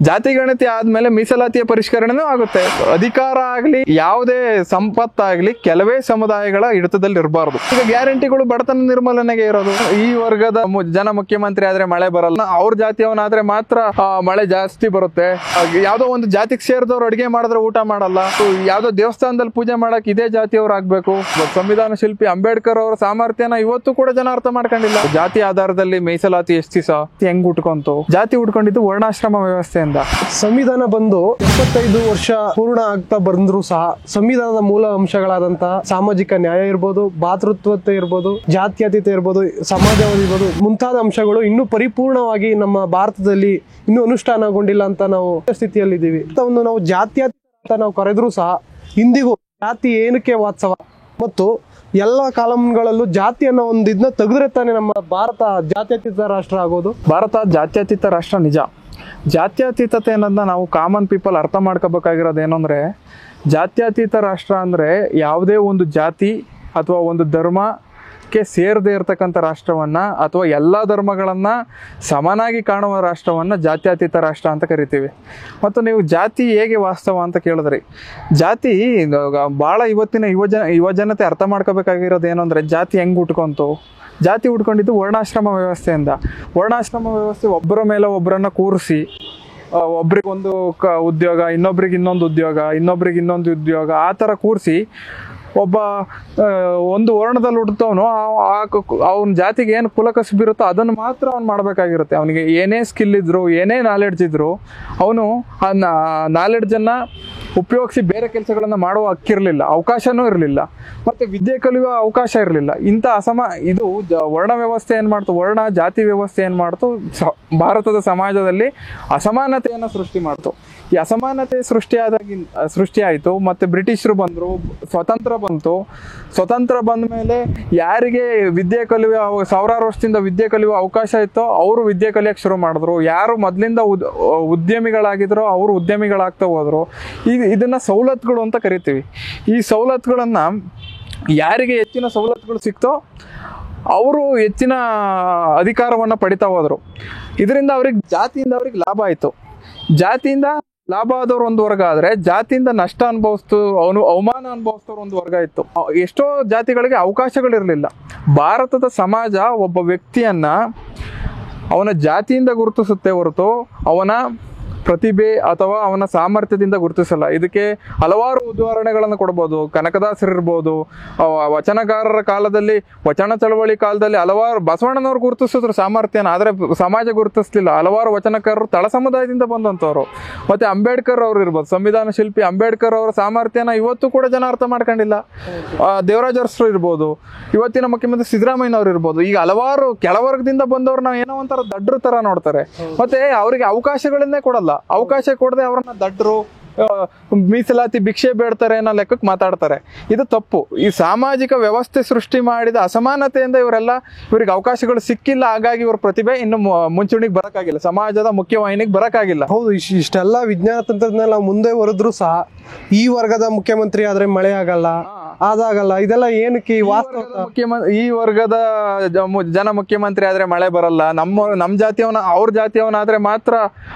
ಜಾತಿ ಗಣತಿ ಆದ್ಮೇಲೆ ಮೀಸಲಾತಿಯ ಪರಿಷ್ಕರಣೆನೂ ಆಗುತ್ತೆ. ಅಧಿಕಾರ ಆಗ್ಲಿ ಯಾವುದೇ ಸಂಪತ್ತಾಗ್ಲಿ ಕೆಲವೇ ಸಮುದಾಯಗಳ ಹಿಡಿತದಲ್ಲಿ ಇರಬಾರ್ದು. ಈಗ ಗ್ಯಾರಂಟಿಗಳು ಬಡತನ ನಿರ್ಮೂಲನೆಗೆ ಇರೋದು. ಈ ವರ್ಗದ ಜನ ಮುಖ್ಯಮಂತ್ರಿ ಆದ್ರೆ ಮಳೆ ಬರಲ್ಲ, ಅವ್ರ ಜಾತಿಯವನಾದ್ರೆ ಮಾತ್ರ ಮಳೆ ಜಾಸ್ತಿ ಬರುತ್ತೆ. ಯಾವ್ದೋ ಒಂದು ಜಾತಿಗೆ ಸೇರಿದವ್ರು ಅಡಿಗೆ ಮಾಡಿದ್ರೆ ಊಟ ಮಾಡಲ್ಲ. ಯಾವ್ದೋ ದೇವಸ್ಥಾನದಲ್ಲಿ ಪೂಜೆ ಮಾಡಕ್ ಇದೇ ಜಾತಿಯವ್ರು ಆಗ್ಬೇಕು. ಸಂವಿಧಾನ ಶಿಲ್ಪಿ ಅಂಬೇಡ್ಕರ್ ಅವರ ಸಾಮರ್ಥ್ಯನ ಇವತ್ತು ಕೂಡ ಜನ ಅರ್ಥ ಮಾಡ್ಕೊಂಡಿಲ್ಲ. ಜಾತಿ ಆಧಾರದಲ್ಲಿ ಮೀಸಲಾತಿ ಎಷ್ಟು ದಿವಸ ಹೆಂಗ್ ಉಟ್ಕೊಂತು? ಜಾತಿ ಉಟ್ಕೊಂಡಿದ್ದು ವರ್ಣಾಶ್ರಮ ವ್ಯವಸ್ಥೆಯಿಂದ. ಸಂವಿಧಾನ ಬಂದು 75 ವರ್ಷ ಪೂರ್ಣ ಆಗ್ತಾ ಬಂದ್ರು ಸಹ ಸಂವಿಧಾನದ ಮೂಲ ಅಂಶಗಳಾದಂತಹ ಸಾಮಾಜಿಕ ನ್ಯಾಯ ಇರ್ಬೋದು, ಭಾತೃತ್ವತೆ ಇರ್ಬೋದು, ಜಾತ್ಯತೀತ ಇರ್ಬೋದು, ಸಮಾಜವಾದಿ ಇರ್ಬೋದು, ಮುಂತಾದ ಅಂಶಗಳು ಇನ್ನೂ ಪರಿಪೂರ್ಣವಾಗಿ ನಮ್ಮ ಭಾರತದಲ್ಲಿ ಇನ್ನೂ ಅನುಷ್ಠಾನಗೊಂಡಿಲ್ಲ ಅಂತ ನಾವು ಸ್ಥಿತಿಯಲ್ಲಿದ್ದೀವಿ. ಒಂದು ನಾವು ಜಾತ್ಯತೀತ ಅಂತ ನಾವು ಕರೆದ್ರೂ ಸಹ ಇಂದಿಗೂ ಜಾತಿ ಏನಕ್ಕೆ ವಾಸ್ತವ ಮತ್ತು ಎಲ್ಲ ಕಾಲಂಗಳಲ್ಲೂ ಜಾತಿ ಅನ್ನೋ ಒಂದು ಇದನ್ನ ತೆಗೆದ್ರೆ ತಾನೇ ನಮ್ಮ ಭಾರತ ಜಾತ್ಯತೀತ ರಾಷ್ಟ್ರ ಆಗೋದು. ಭಾರತ ಜಾತ್ಯತೀತ ರಾಷ್ಟ್ರ ನಿಜ. ಜಾತ್ಯತೀತತೆ ಅನ್ನೋದನ್ನ ನಾವು ಕಾಮನ್ ಪೀಪಲ್ ಅರ್ಥ ಮಾಡ್ಕೋಬೇಕಾಗಿರೋದು ಏನು ಅಂದರೆ, ಜಾತ್ಯತೀತ ರಾಷ್ಟ್ರ ಅಂದರೆ ಯಾವುದೇ ಒಂದು ಜಾತಿ ಅಥವಾ ಒಂದು ಧರ್ಮಕ್ಕೆ ಸೇರದೇ ಇರತಕ್ಕಂಥ ರಾಷ್ಟ್ರವನ್ನು ಅಥವಾ ಎಲ್ಲ ಧರ್ಮಗಳನ್ನು ಸಮನಾಗಿ ಕಾಣುವ ರಾಷ್ಟ್ರವನ್ನು ಜಾತ್ಯತೀತ ರಾಷ್ಟ್ರ ಅಂತ ಕರಿತೀವಿ. ಮತ್ತು ನೀವು ಜಾತಿ ಹೇಗೆ ವಾಸ್ತವ ಅಂತ ಕೇಳಿದ್ರಿ. ಜಾತಿ ಭಾಳ ಇವತ್ತಿನ ಯುವಜನತೆ ಅರ್ಥ ಮಾಡ್ಕೋಬೇಕಾಗಿರೋದು ಏನು ಅಂದರೆ, ಜಾತಿ ಹೆಂಗೆ ಉಟ್ಕೊಂತು? ಜಾತಿ ಉಟ್ಕೊಂಡಿದ್ದು ವರ್ಣಾಶ್ರಮ ವ್ಯವಸ್ಥೆಯಿಂದ. ವರ್ಣಾಶ್ರಮ ವ್ಯವಸ್ಥೆ ಒಬ್ಬರ ಮೇಲೆ ಒಬ್ಬರನ್ನ ಕೂರಿಸಿ, ಒಬ್ರಿಗೊಂದು ಉದ್ಯೋಗ, ಇನ್ನೊಬ್ರಿಗೆ ಇನ್ನೊಂದು ಉದ್ಯೋಗ, ಇನ್ನೊಬ್ರಿಗೆ ಇನ್ನೊಂದು ಉದ್ಯೋಗ, ಆ ಥರ ಕೂರಿಸಿ ಒಬ್ಬ ಒಂದು ವರ್ಣದಲ್ಲಿ ಹುಟ್ಟುತ್ತವನು ಅವನ ಜಾತಿಗೆ ಏನು ಕುಲಕಸುಬಿರುತ್ತೋ ಅದನ್ನು ಮಾತ್ರ ಅವ್ನು ಮಾಡಬೇಕಾಗಿರುತ್ತೆ. ಅವನಿಗೆ ಏನೇ ಸ್ಕಿಲ್ ಇದ್ರು, ಏನೇ ನಾಲೆಡ್ಜ್ ಇದ್ರು, ಅವನು ಆ ನಾಲೆಡ್ಜನ್ನು ಉಪಯೋಗಿಸಿ ಬೇರೆ ಕೆಲಸಗಳನ್ನು ಮಾಡುವ ಹಕ್ಕಿರಲಿಲ್ಲ, ಅವಕಾಶನೂ ಇರಲಿಲ್ಲ, ಮತ್ತು ವಿದ್ಯೆ ಕಲಿಯುವ ಅವಕಾಶ ಇರಲಿಲ್ಲ. ಇಂಥ ಇದು ವರ್ಣ ವ್ಯವಸ್ಥೆ ಏನು ಮಾಡ್ತು, ವರ್ಣ ಜಾತಿ ವ್ಯವಸ್ಥೆ ಏನು ಮಾಡ್ತು, ಭಾರತದ ಸಮಾಜದಲ್ಲಿ ಅಸಮಾನತೆಯನ್ನು ಸೃಷ್ಟಿ ಮಾಡ್ತು. ಈ ಅಸಮಾನತೆ ಸೃಷ್ಟಿಯಾಯಿತು. ಮತ್ತು ಬ್ರಿಟಿಷರು ಬಂದರು, ಸ್ವತಂತ್ರ ಬಂತು. ಸ್ವತಂತ್ರ ಬಂದ ಮೇಲೆ ಯಾರಿಗೆ ವಿದ್ಯೆ ಕಲಿಯುವ ಸಾವಿರಾರು ವರ್ಷದಿಂದ ವಿದ್ಯೆ ಕಲಿಯುವ ಅವಕಾಶ ಇತ್ತೋ ಅವರು ವಿದ್ಯೆ ಕಲಿಯೋಕ್ಕೆ ಶುರು ಮಾಡಿದ್ರು. ಯಾರು ಮೊದಲಿಂದ ಉದ್ಯಮಿಗಳಾಗಿದ್ರೋ ಅವರು ಉದ್ಯಮಿಗಳಾಗ್ತಾ ಹೋದರು. ಇದನ್ನು ಸವಲತ್ತುಗಳು ಅಂತ ಕರಿತೀವಿ. ಈ ಸವಲತ್ತುಗಳನ್ನು ಯಾರಿಗೆ ಹೆಚ್ಚಿನ ಸವಲತ್ತುಗಳು ಸಿಕ್ತೋ ಅವರು ಹೆಚ್ಚಿನ ಅಧಿಕಾರವನ್ನು ಪಡಿತಾ ಹೋದರು. ಇದರಿಂದ ಜಾತಿಯಿಂದ ಅವ್ರಿಗೆ ಲಾಭ ಆಯಿತು. ಜಾತಿಯಿಂದ ಲಾಭ ಆದವ್ರು ಒಂದು ವರ್ಗ ಆದರೆ, ಜಾತಿಯಿಂದ ನಷ್ಟ ಅವಮಾನ ಅನುಭವಿಸ್ತವ್ರು ಒಂದು ವರ್ಗ ಇತ್ತು. ಎಷ್ಟೋ ಜಾತಿಗಳಿಗೆ ಅವಕಾಶಗಳಿರಲಿಲ್ಲ. ಭಾರತದ ಸಮಾಜ ಒಬ್ಬ ವ್ಯಕ್ತಿಯನ್ನ ಅವನ ಜಾತಿಯಿಂದ ಗುರುತಿಸುತ್ತೆ ಹೊರತು ಅವನ ಪ್ರತಿಭೆ ಅಥವಾ ಅವನ ಸಾಮರ್ಥ್ಯದಿಂದ ಗುರುತಿಸಲ್ಲ. ಇದಕ್ಕೆ ಹಲವಾರು ಉದಾಹರಣೆಗಳನ್ನು ಕೊಡ್ಬೋದು. ಕನಕದಾಸರಿರ್ಬೋದು, ವಚನಕಾರರ ಕಾಲದಲ್ಲಿ, ವಚನ ಚಳವಳಿ ಕಾಲದಲ್ಲಿ ಹಲವಾರು ಬಸವಣ್ಣನವ್ರು ಗುರುತಿಸಿದ್ರು ಸಾಮರ್ಥ್ಯನ, ಆದರೆ ಸಮಾಜ ಗುರುತಿಸ್ಲಿಲ್ಲ. ಹಲವಾರು ವಚನಕಾರರು ತಳ ಸಮುದಾಯದಿಂದ ಬಂದಂಥವ್ರು. ಮತ್ತು ಅಂಬೇಡ್ಕರ್ ಅವರು ಇರ್ಬೋದು, ಸಂವಿಧಾನ ಶಿಲ್ಪಿ ಅಂಬೇಡ್ಕರ್ ಅವರ ಸಾಮರ್ಥ್ಯನ ಇವತ್ತು ಕೂಡ ಜನ ಅರ್ಥ ಮಾಡ್ಕೊಂಡಿಲ್ಲ. ದೇವರಾಜ ಅರಸರು ಇರ್ಬೋದು, ಇವತ್ತಿನ ಮುಖ್ಯಮಂತ್ರಿ ಸಿದ್ದರಾಮಯ್ಯನವ್ರು ಇರ್ಬೋದು. ಈಗ ಹಲವಾರು ಕೆಳವರ್ಗದಿಂದ ಬಂದವ್ರು ನಾವು ಏನೋ ಒಂಥರ ದಡ್ರ ಥರ ನೋಡ್ತಾರೆ. ಮತ್ತು ಅವರಿಗೆ ಅವಕಾಶಗಳನ್ನೇ ಕೊಡಲ್ಲ. ಅವಕಾಶ ಕೊಡದೆ ಅವರನ್ನ ದಡ್ರು, ಮೀಸಲಾತಿ ಭಿಕ್ಷೆ ಬೇಡ್ತಾರೆ ಅನ್ನೋ ಲೆಕ್ಕಕ್ಕೆ ಮಾತಾಡ್ತಾರೆ. ಇದು ತಪ್ಪು. ಈ ಸಾಮಾಜಿಕ ವ್ಯವಸ್ಥೆ ಸೃಷ್ಟಿ ಮಾಡಿದ ಅಸಮಾನತೆಯಿಂದ ಇವರಿಗೆ ಅವಕಾಶಗಳು ಸಿಕ್ಕಿಲ್ಲ. ಹಾಗಾಗಿ ಇವ್ರ ಪ್ರತಿಭೆ ಇನ್ನು ಮುಂಚೂಣಿಗೆ ಬರೋಕ್ಕಾಗಿಲ್ಲ, ಸಮಾಜದ ಮುಖ್ಯವಾಹಿನಿಗೆ ಬರೋಕ್ಕಾಗಿಲ್ಲ. ಹೌದು, ಇಷ್ಟೆಲ್ಲ ವಿಜ್ಞಾನ ತಂತ್ರಜ್ಞಾನ ನಾವು ಮುಂದೆ ಹೊರದ್ರು ಸಹ ಈ ವರ್ಗದ ಮುಖ್ಯಮಂತ್ರಿ ಆದ್ರೆ ಮಳೆ ಅದಾಗಲ್ಲ. ಇದೆಲ್ಲ ಏನಕ್ಕೆ? ಈ ವರ್ಗದ ಜನ ಮುಖ್ಯಮಂತ್ರಿ ಆದ್ರೆ ಮಳೆ ಬರಲ್ಲ, ನಮ್ಮ ಜಾತಿಯವನ ಅವ್ರ ಜಾತಿಯವನಾದ್ರೆ ಮಾತ್ರ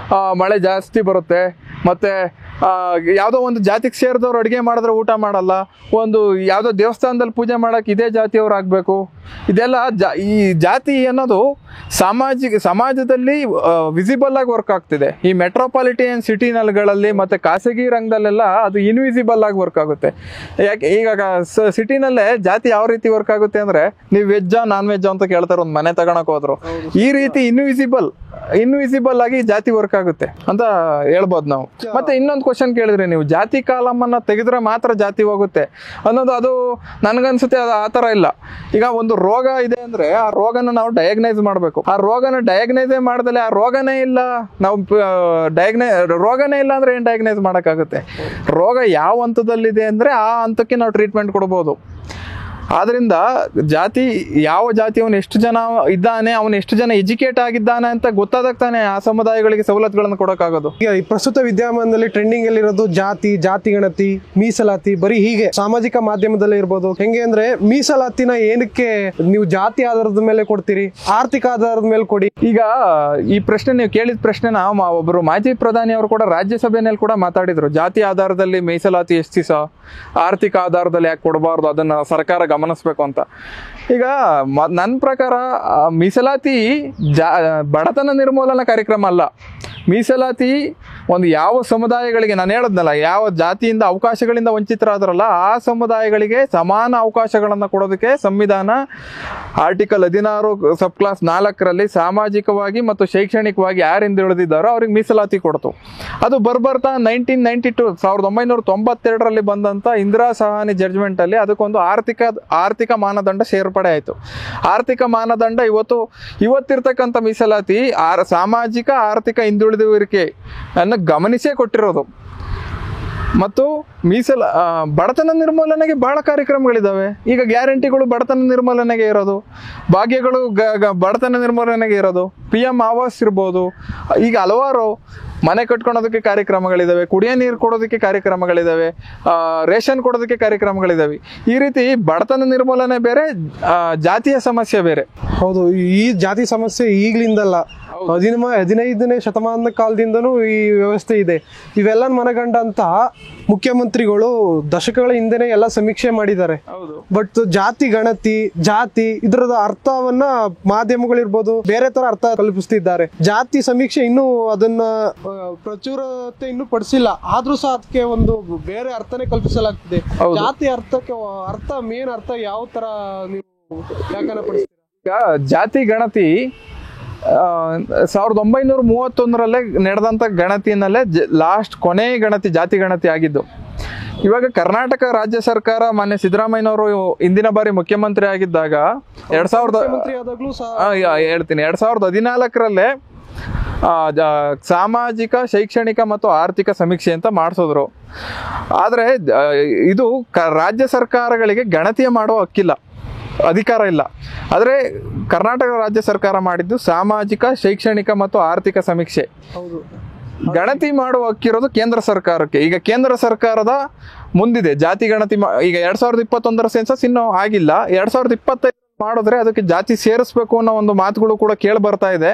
ಮಳೆ ಜಾಸ್ತಿ ಬರುತ್ತೆ. ಮತ್ತೆ ಯಾವುದೋ ಒಂದು ಜಾತಿಗೆ ಸೇರಿದವ್ರು ಅಡುಗೆ ಮಾಡಿದ್ರೆ ಊಟ ಮಾಡಲ್ಲ, ಒಂದು ಯಾವುದೋ ದೇವಸ್ಥಾನದಲ್ಲಿ ಪೂಜೆ ಮಾಡಕ್ಕೆ ಇದೇ ಜಾತಿಯವ್ರು ಆಗಬೇಕು. ಇದೆಲ್ಲ ಈ ಜಾತಿ ಅನ್ನೋದು ಸಮಾಜದಲ್ಲಿ ವಿಸಿಬಲ್ ಆಗಿ ವರ್ಕ್ ಆಗ್ತಿದೆ. ಈ ಮೆಟ್ರೋಪಾಲಿಟಿಯನ್ ಸಿಟಿಗಳಲ್ಲಿ ಮತ್ತು ಖಾಸಗಿ ರಂಗದಲ್ಲೆಲ್ಲ ಅದು ಇನ್ವಿಸಿಬಲ್ ಆಗಿ ವರ್ಕ್ ಆಗುತ್ತೆ. ಯಾಕೆ ಈಗ ಸಿಟಿನಲ್ಲೇ ಜಾತಿ ಯಾವ ರೀತಿ ವರ್ಕ್ ಆಗುತ್ತೆ ಅಂದರೆ, ನೀವು ವೆಜ್ಜಾ ನಾನ್ ವೆಜ್ಜಾ ಅಂತ ಕೇಳ್ತಾರೆ ಒಂದು ಮನೆ ತಗೊಳಕ್ ಹೋದ್ರು. ಈ ರೀತಿ ಇನ್ವಿಸಿಬಲ್ ಆಗಿ ಜಾತಿ ವರ್ಕ್ ಆಗುತ್ತೆ ಅಂತ ಹೇಳ್ಬೋದು ನಾವು. ಮತ್ತೆ ಇನ್ನೊಂದು ಕ್ವಶನ್ ಕೇಳಿದ್ರಿ ನೀವು, ಜಾತಿ ಕಾಲಮನ್ನ ತೆಗೆದ್ರೆ ಮಾತ್ರ ಜಾತಿ ಹೋಗುತ್ತೆ ಅನ್ನೋದು, ಅದು ನನಗನ್ಸುತ್ತೆ ಅದು ಆ ಥರ ಇಲ್ಲ. ಈಗ ಒಂದು ರೋಗ ಇದೆ ಅಂದರೆ ಆ ರೋಗನ ನಾವು ಡಯಾಗ್ನೈಸ್ ಮಾಡಬೇಕು. ಆ ರೋಗನ ಡಯಾಗ್ನೈಸೇ ಮಾಡ್ದಲೆ ಆ ರೋಗನೇ ಇಲ್ಲ, ನಾವು ರೋಗನೇ ಇಲ್ಲ ಅಂದರೆ ಏನು ಡಯಾಗ್ನೈಸ್ ಮಾಡೋಕ್ಕಾಗುತ್ತೆ? ರೋಗ ಯಾವ ಹಂತದಲ್ಲಿದೆ ಅಂದರೆ ಆ ಹಂತಕ್ಕೆ ನಾವು ಟ್ರೀಟ್ಮೆಂಟ್ ಕೊಡ್ಬೋದು. ಆದ್ರಿಂದ ಜಾತಿ, ಯಾವ ಜಾತಿ ಅವನು ಎಷ್ಟು ಜನ ಇದ್ದಾನೆ, ಅವನು ಎಷ್ಟು ಜನ ಎಜುಕೇಟ್ ಆಗಿದ್ದಾನೆ ಅಂತ ಗೊತ್ತಾದಾಗ ತಾನೆ ಆ ಸಮುದಾಯಗಳಿಗೆ ಸವಲತ್ತುಗಳನ್ನು ಕೊಡೋಕ್ಕಾಗೋದು. ಈಗ ಈ ಪ್ರಸ್ತುತ ವಿದ್ಯಮಾನದಲ್ಲಿ ಟ್ರೆಂಡಿಂಗ್ ಅಲ್ಲಿ ಇರೋದು ಜಾತಿ, ಜಾತಿ ಗಣತಿ, ಮೀಸಲಾತಿ, ಬರೀ ಹೀಗೆ ಸಾಮಾಜಿಕ ಮಾಧ್ಯಮದಲ್ಲಿ ಇರ್ಬೋದು. ಹೆಂಗೆ ಅಂದ್ರೆ ಮೀಸಲಾತಿನ ಏನಕ್ಕೆ ನೀವು ಜಾತಿ ಆಧಾರದ ಮೇಲೆ ಕೊಡ್ತೀರಿ, ಆರ್ಥಿಕ ಆಧಾರದ ಮೇಲೆ ಕೊಡಿ. ಈಗ ಈ ಪ್ರಶ್ನೆ ನೀವು ಕೇಳಿದ ಪ್ರಶ್ನೆನ ಒಬ್ಬರು ಮಾಜಿ ಪ್ರಧಾನಿ ಅವರು ಕೂಡ ರಾಜ್ಯಸಭೆಯಲ್ಲಿ ಕೂಡ ಮಾತಾಡಿದ್ರು. ಜಾತಿ ಆಧಾರದಲ್ಲಿ ಮೀಸಲಾತಿ ಎಷ್ಟು ದಿವಸ, ಆರ್ಥಿಕ ಆಧಾರದಲ್ಲಿ ಯಾಕೆ ಕೊಡಬಾರ್ದು, ಅದನ್ನ ಸರ್ಕಾರ ಗಮನಿಸ್ಬೇಕು ಅಂತ. ಈಗ ನನ್ನ ಪ್ರಕಾರ ಮೀಸಲಾತಿ ಬಡತನ ನಿರ್ಮೂಲನಾ ಕಾರ್ಯಕ್ರಮ ಅಲ್ಲ. ಮೀಸಲಾತಿ ಒಂದು ಯಾವ ಸಮುದಾಯಗಳಿಗೆ, ನಾನು ಹೇಳದ್ನಲ್ಲ, ಯಾವ ಜಾತಿಯಿಂದ ಅವಕಾಶಗಳಿಂದ ವಂಚಿತರಾದ್ರಲ್ಲ ಆ ಸಮುದಾಯಗಳಿಗೆ ಸಮಾನ ಅವಕಾಶಗಳನ್ನು ಕೊಡೋದಕ್ಕೆ ಸಂವಿಧಾನ ಆರ್ಟಿಕಲ್ 16 ಸಬ್ ಕ್ಲಾಸ್ 4ರಲ್ಲಿ ಸಾಮಾಜಿಕವಾಗಿ ಮತ್ತು ಶೈಕ್ಷಣಿಕವಾಗಿ ಯಾರು ಹಿಂದುಳಿದಿದ್ದಾರೋ ಅವ್ರಿಗೆ ಮೀಸಲಾತಿ ಕೊಡ್ತು. ಅದು ಬರ್ಬರ್ತಾ 1992 1992ರಲ್ಲಿ ಬಂದಂಥ ಇಂದಿರಾ ಸಹಾನಿ ಜಡ್ಜ್ಮೆಂಟ್ ಅಲ್ಲಿ ಅದಕ್ಕೊಂದು ಆರ್ಥಿಕ ಮಾನದಂಡ ಸೇರ್ಪಡೆ ಆಯಿತು. ಆರ್ಥಿಕ ಮಾನದಂಡ ಇವತ್ತಿರ್ತಕ್ಕಂಥ ಮೀಸಲಾತಿ ಸಾಮಾಜಿಕ ಆರ್ಥಿಕ ಹಿಂದುಳಿದುವಿಕೆ ಅನ್ನು ಗಮನಿಸೇ ಕೊಟ್ಟಿರೋದು. ಮತ್ತು ಬಡತನ ನಿರ್ಮೂಲನೆಗೆ ಬಹಳ ಕಾರ್ಯಕ್ರಮಗಳಿದ್ದಾವೆ. ಈಗ ಗ್ಯಾರಂಟಿಗಳು ಬಡತನ ನಿರ್ಮೂಲನೆಗೆ ಇರೋದು, ಭಾಗ್ಯಗಳು ಬಡತನ ನಿರ್ಮೂಲನೆಗೆ ಇರೋದು, PM ಆವಾಸ್ ಇರ್ಬೋದು. ಈಗ ಹಲವಾರು ಮನೆ ಕಟ್ಕೊಳೋದಕ್ಕೆ ಕಾರ್ಯಕ್ರಮಗಳಿದ್ದಾವೆ, ಕುಡಿಯೋ ನೀರು ಕೊಡೋದಕ್ಕೆ ಕಾರ್ಯಕ್ರಮಗಳಿದ್ದಾವೆ, ರೇಷನ್ ಕೊಡೋದಕ್ಕೆ ಕಾರ್ಯಕ್ರಮಗಳಿದ್ದಾವೆ. ಈ ರೀತಿ ಬಡತನ ನಿರ್ಮೂಲನೆ ಬೇರೆ, ಜಾತಿಯ ಸಮಸ್ಯೆ ಬೇರೆ. ಹೌದು, ಈ ಜಾತಿ ಸಮಸ್ಯೆ ಈಗಲಿಂದಲ್ಲ, 15ನೇ ಶತಮಾನದ ಕಾಲದಿಂದನೂ ಈ ವ್ಯವಸ್ಥೆ ಇದೆ. ಇವೆಲ್ಲ ಮನಗಂಡಂತ ಮುಖ್ಯಮಂತ್ರಿಗಳು ದಶಕಗಳ ಹಿಂದೆನೆ ಎಲ್ಲ ಸಮೀಕ್ಷೆ ಮಾಡಿದ್ದಾರೆ. ಬಟ್ ಜಾತಿ ಗಣತಿ, ಜಾತಿ ಇದರದ ಅರ್ಥವನ್ನ ಮಾಧ್ಯಮಗಳಿರ್ಬೋದು ಬೇರೆ ತರ ಅರ್ಥ ಕಲ್ಪಿಸ್ತಿದ್ದಾರೆ. ಜಾತಿ ಸಮೀಕ್ಷೆ ಇನ್ನೂ ಅದನ್ನ ಪ್ರಚುರತೆ ಇನ್ನೂ ಪಡಿಸಿಲ್ಲ, ಆದ್ರೂ ಸಹ ಅದಕ್ಕೆ ಒಂದು ಬೇರೆ ಅರ್ಥನೇ ಕಲ್ಪಿಸಲಾಗ್ತಿದೆ. ಜಾತಿ ಅರ್ಥ ಮೇನ್ ಅರ್ಥ ಯಾವ ತರ ನೀವು ವ್ಯಾಖ್ಯಾನ ಪಡಿಸ್ತೀರಾ? ಈಗ ಜಾತಿ ಗಣತಿ 1931ರಲ್ಲೇ ನಡೆದಂಥ ಗಣತಿಯನ್ನಲ್ಲೇ ಕೊನೆ ಗಣತಿ, ಜಾತಿ ಗಣತಿ ಆಗಿದ್ದು. ಇವಾಗ ಕರ್ನಾಟಕ ರಾಜ್ಯ ಸರ್ಕಾರ ಮಾನ್ಯ ಸಿದ್ದರಾಮಯ್ಯನವರು ಇಂದಿನ ಬಾರಿ ಮುಖ್ಯಮಂತ್ರಿ ಆಗಿದ್ದಾಗ 2014ರಲ್ಲೇ ಸಾಮಾಜಿಕ, ಶೈಕ್ಷಣಿಕ ಮತ್ತು ಆರ್ಥಿಕ ಸಮೀಕ್ಷೆ ಅಂತ ಮಾಡಿಸಿದ್ರು. ಆದರೆ ಇದು ರಾಜ್ಯ ಸರ್ಕಾರಗಳಿಗೆ ಗಣತಿಯ ಮಾಡೋ ಹಕ್ಕಿಲ್ಲ, ಅಧಿಕಾರ ಇಲ್ಲ. ಆದರೆ ಕರ್ನಾಟಕ ರಾಜ್ಯ ಸರ್ಕಾರ ಮಾಡಿದ್ದು ಸಾಮಾಜಿಕ, ಶೈಕ್ಷಣಿಕ ಮತ್ತು ಆರ್ಥಿಕ ಸಮೀಕ್ಷೆ. ಗಣತಿ ಮಾಡುವ ಹಕ್ಕಿರೋದು ಕೇಂದ್ರ ಸರ್ಕಾರಕ್ಕೆ. ಈಗ ಕೇಂದ್ರ ಸರ್ಕಾರದ ಮುಂದಿದೆ ಜಾತಿ ಗಣತಿ. ಈಗ 2021ರ ಸೆನ್ಸಸ್ ಇನ್ನೂ ಆಗಿಲ್ಲ, 2025 ಮಾಡಿದ್ರೆ ಅದಕ್ಕೆ ಜಾತಿ ಸೇರಿಸ್ಬೇಕು ಅನ್ನೋ ಒಂದು ಮಾತುಗಳು ಕೂಡ ಕೇಳಿ ಬರ್ತಾ ಇದೆ.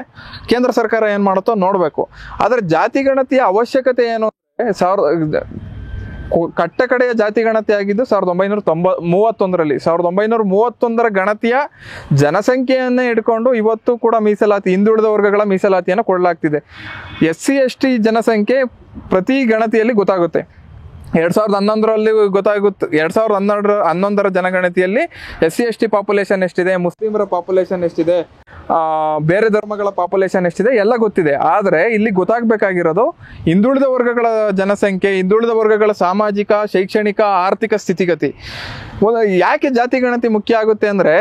ಕೇಂದ್ರ ಸರ್ಕಾರ ಏನ್ ಮಾಡುತ್ತೋ ನೋಡ್ಬೇಕು. ಆದ್ರೆ ಜಾತಿ ಗಣತಿಯ ಅವಶ್ಯಕತೆ ಏನು ಅಂದ್ರೆ ಕಟ್ಟಕಡೆಯ ಜಾತಿ ಗಣತಿ ಆಗಿದ್ದು 1931ರಲ್ಲಿ. 1931ರ ಗಣತಿಯ ಜನಸಂಖ್ಯೆಯನ್ನೇ ಇಟ್ಕೊಂಡು ಇವತ್ತು ಕೂಡ ಮೀಸಲಾತಿ, ಹಿಂದುಳಿದ ವರ್ಗಗಳ ಮೀಸಲಾತಿಯನ್ನು ಕೊಡಲಾಗ್ತಿದೆ. SC ST ಜನಸಂಖ್ಯೆ ಪ್ರತಿ ಗಣತಿಯಲ್ಲಿ ಗೊತ್ತಾಗುತ್ತೆ. 2011ರಲ್ಲಿ ಗೊತ್ತಾಗುತ್ತೆ. 2011ರ ಜನಗಣತಿಯಲ್ಲಿ SC ST ಪಾಪ್ಯುಲೇಷನ್ ಎಷ್ಟಿದೆ, ಮುಸ್ಲಿಮರ ಪಾಪ್ಯುಲೇಷನ್ ಎಷ್ಟಿದೆ, ಬೇರೆ ಧರ್ಮಗಳ ಪಾಪ್ಯುಲೇಷನ್ ಎಷ್ಟಿದೆ ಎಲ್ಲ ಗೊತ್ತಿದೆ. ಆದರೆ ಇಲ್ಲಿ ಗೊತ್ತಾಗಬೇಕಾಗಿರೋದು ಹಿಂದುಳಿದ ವರ್ಗಗಳ ಜನಸಂಖ್ಯೆ, ಹಿಂದುಳಿದ ವರ್ಗಗಳ ಸಾಮಾಜಿಕ, ಶೈಕ್ಷಣಿಕ, ಆರ್ಥಿಕ ಸ್ಥಿತಿಗತಿ. ಯಾಕೆ ಜಾತಿ ಗಣತಿ ಮುಖ್ಯ ಆಗುತ್ತೆ ಅಂದರೆ,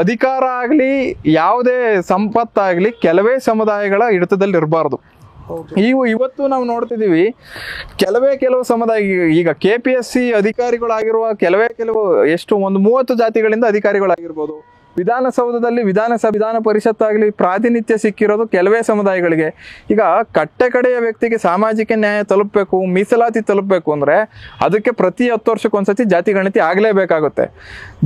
ಅಧಿಕಾರ ಆಗಲಿ ಯಾವುದೇ ಸಂಪತ್ತಾಗಲಿ ಕೆಲವೇ ಸಮುದಾಯಗಳ ಹಿಡಿತದಲ್ಲಿ ಇರಬಾರ್ದು. ಇವತ್ತು ನಾವು ನೋಡ್ತಿದ್ದೀವಿ ಕೆಲವು ಸಮುದಾಯ. ಈಗ KPSC ಅಧಿಕಾರಿಗಳಾಗಿರುವ ಕೆಲವು ಎಷ್ಟು 30 ಜಾತಿಗಳಿಂದ ಅಧಿಕಾರಿಗಳಾಗಿರ್ಬೋದು. ವಿಧಾನಸೌಧದಲ್ಲಿ ವಿಧಾನ ಪರಿಷತ್ ಆಗಲಿ ಪ್ರಾತಿನಿಧ್ಯ ಸಿಕ್ಕಿರೋದು ಕೆಲವೇ ಸಮುದಾಯಗಳಿಗೆ. ಈಗ ಕಡೆಯ ವ್ಯಕ್ತಿಗೆ ಸಾಮಾಜಿಕ ನ್ಯಾಯ ತಲುಪಬೇಕು, ಮೀಸಲಾತಿ ತಲುಪಬೇಕು ಅಂದರೆ ಅದಕ್ಕೆ ಪ್ರತಿ 10 ವರ್ಷಕ್ಕೊಂದ್ಸತಿ ಜಾತಿ ಗಣತಿ ಆಗಲೇಬೇಕಾಗುತ್ತೆ.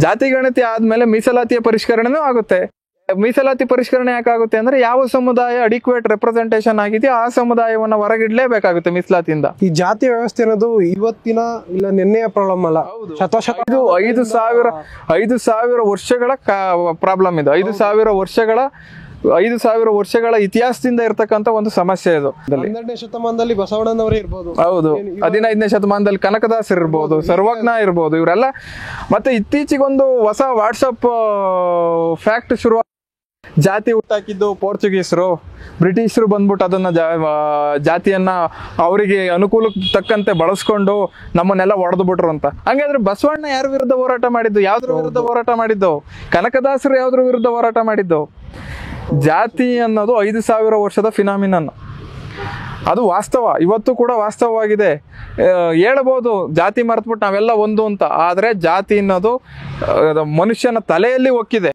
ಜಾತಿ ಗಣತಿ ಆದಮೇಲೆ ಮೀಸಲಾತಿಯ ಪರಿಷ್ಕರಣೆನೂ ಆಗುತ್ತೆ. ಮೀಸಲಾತಿ ಪರಿಷ್ಕರಣೆ ಯಾಕಾಗುತ್ತೆ ಅಂದ್ರೆ ಯಾವ ಸಮುದಾಯ ಅಡಿಕ್ವೇಟ್ ರೆಪ್ರೆಸೆಂಟೇಷನ್ ಆಗಿದೆಯೋ ಆ ಸಮುದಾಯವನ್ನು ಹೊರಗಿಡ್ಲೇಬೇಕಾಗುತ್ತೆ ಮೀಸಲಾತಿಯಿಂದ. ಈ ಜಾತಿ ವ್ಯವಸ್ಥೆ ಅನ್ನೋದು ಇವತ್ತಿನ ಇಲ್ಲ ನಿನ್ನೆಯ ಪ್ರಾಬ್ಲಮ್ ಅಲ್ಲ, ಇದು 5,000 ವರ್ಷಗಳ ಪ್ರಾಬ್ಲಮ್ ಇದು. 5,000 ವರ್ಷಗಳ ಇತಿಹಾಸದಿಂದ ಇರ್ತಕ್ಕಂಥ ಒಂದು ಸಮಸ್ಯೆ ಇದು. 12ನೇ ಶತಮಾನದಲ್ಲಿ ಬಸವಣ್ಣನವರೇ ಇರ್ಬೋದು, ಹೌದು, 15ನೇ ಶತಮಾನದಲ್ಲಿ ಕನಕದಾಸರು ಇರ್ಬೋದು, ಸರ್ವಜ್ಞ ಇರ್ಬೋದು, ಇವರೆಲ್ಲ. ಮತ್ತೆ ಇತ್ತೀಚೆಗೊಂದು ಹೊಸ ವಾಟ್ಸಪ್ ಫ್ಯಾಕ್ಟ್ ಶುರು. ಜಾತಿ ಹುಟ್ಟಾಕಿದ್ದು ಪೋರ್ಚುಗೀಸರು, ಬ್ರಿಟಿಷರು ಬಂದ್ಬಿಟ್ಟು ಅದನ್ನ ಜಾತಿಯನ್ನ ಅವರಿಗೆ ಅನುಕೂಲಕ್ಕೆ ತಕ್ಕಂತೆ ಬಳಸ್ಕೊಂಡು ನಮ್ಮನ್ನೆಲ್ಲ ಹೊಡೆದು ಬಿಟ್ರು ಅಂತ. ಹಂಗಾದ್ರೆ ಬಸವಣ್ಣ ಯಾರ ವಿರುದ್ಧ ಹೋರಾಟ ಮಾಡಿದ್ದು? ಯಾವ್ದ್ರ ವಿರುದ್ಧ ಹೋರಾಟ ಮಾಡಿದ್ದು? ಕನಕದಾಸರು ಯಾವ್ದ್ರ ವಿರುದ್ಧ ಹೋರಾಟ ಮಾಡಿದ್ದು? ಜಾತಿ ಅನ್ನೋದು 5,000 ವರ್ಷದ ಫಿನಾಮಿನನ್. ಅದು ವಾಸ್ತವ, ಇವತ್ತು ಕೂಡ ವಾಸ್ತವವಾಗಿದೆ. ಹೇಳ್ಬೋದು ಜಾತಿ ಮರೆತುಬಿಟ್ಟು ನಾವೆಲ್ಲ ಒಂದು ಅಂತ, ಆದರೆ ಜಾತಿ ಅನ್ನೋದು ಮನುಷ್ಯನ ತಲೆಯಲ್ಲಿ ಒಕ್ಕಿದೆ.